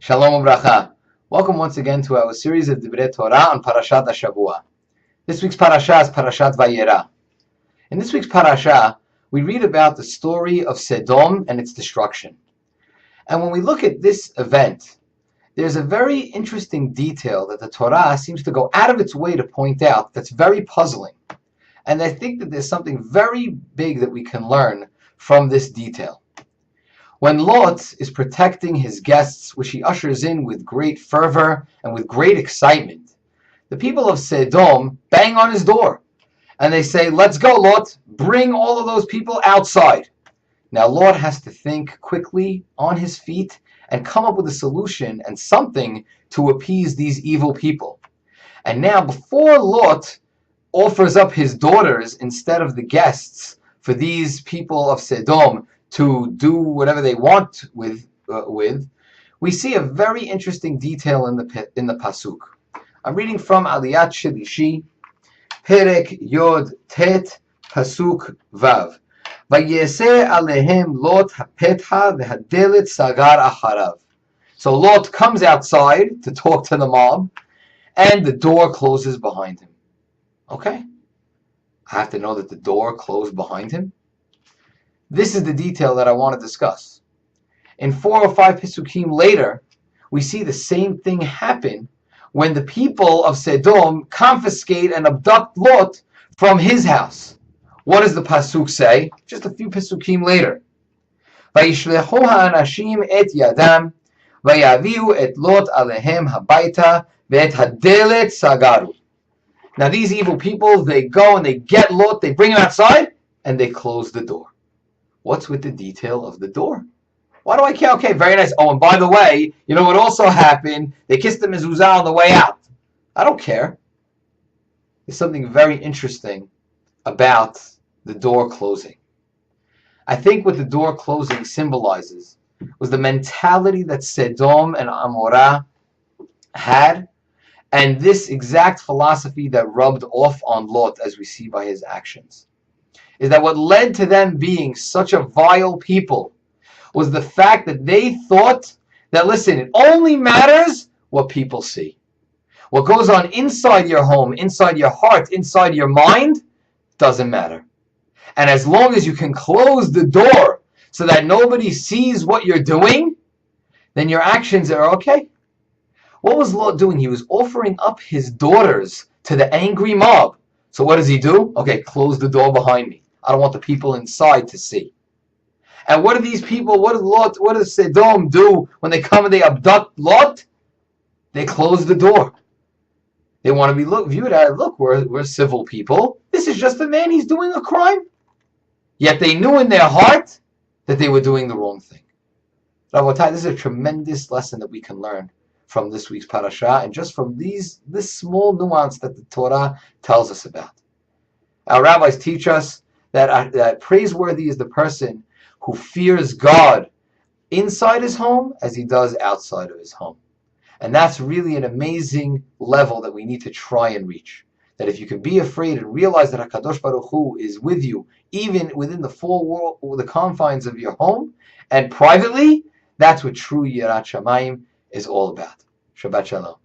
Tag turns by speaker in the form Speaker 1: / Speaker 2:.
Speaker 1: Shalom Ubracha. Welcome once again to our series of Divrei Torah on Parashat Hashavua. This week's parasha is Parashat Vayera. In this week's parasha, we read about the story of Sodom and its destruction. And when we look at this event, there's a very interesting detail that the Torah seems to go out of its way to point out that's very puzzling. And I think that there's something very big that we can learn from this detail. When Lot is protecting his guests, which he ushers in with great fervor and with great excitement, the people of Sodom bang on his door. And they say, "Let's go, Lot, bring all of those people outside." Now Lot has to think quickly on his feet and come up with a solution and something to appease these evil people. And now before Lot offers up his daughters instead of the guests for these people of Sodom to do whatever they want with, we see a very interesting detail in the pasuk. I'm reading from Aliyat Shilishi, Perek Yod Tet, pasuk Vav. Vayese alehem Lot hapetha v'hadelet sagar acharav. So Lot comes outside to talk to the mob, and the door closes behind him. Okay, I have to know that the door closed behind him. This is the detail that I want to discuss. In 4 or 5 Pesukim later, we see the same thing happen when the people of Sodom confiscate and abduct Lot from his house. What does the Pasuk say? Just a few Pesukim later. Vayishlechu ha'anashim et yadam, vayaviu et Lot alehem habayta, ve'et hadelet sagaru. Now these evil people, they go and they get Lot, they bring him outside, and they close the door. What's with the detail of the door? Why do I care? Okay, very nice. Oh, and by the way, you know what also happened? They kissed the mezuzah on the way out. I don't care. There's something very interesting about the door closing. I think what the door closing symbolizes was the mentality that Sodom and Amorah had, and this exact philosophy that rubbed off on Lot, as we see by his actions, is that what led to them being such a vile people was the fact that they thought that, listen, it only matters what people see. What goes on inside your home, inside your heart, inside your mind, doesn't matter. And as long as you can close the door so that nobody sees what you're doing, then your actions are okay. What was Lot doing? He was offering up his daughters to the angry mob. So what does he do? Okay, close the door behind me. I don't want the people inside to see. And what do these people, what does Sodom do when they come and they abduct Lot? They close the door. They want to be viewed as, look, we're civil people. This is just a man, he's doing a crime. Yet they knew in their heart that they were doing the wrong thing. Rabotai, this is a tremendous lesson that we can learn from this week's parasha, and just from this small nuance that the Torah tells us about. Our rabbis teach us that praiseworthy is the person who fears God inside his home as he does outside of his home. And that's really an amazing level that we need to try and reach. That if you can be afraid and realize that HaKadosh Baruch Hu is with you, even within the confines of your home, and privately, that's what true Yirat Shamayim is all about. Shabbat Shalom.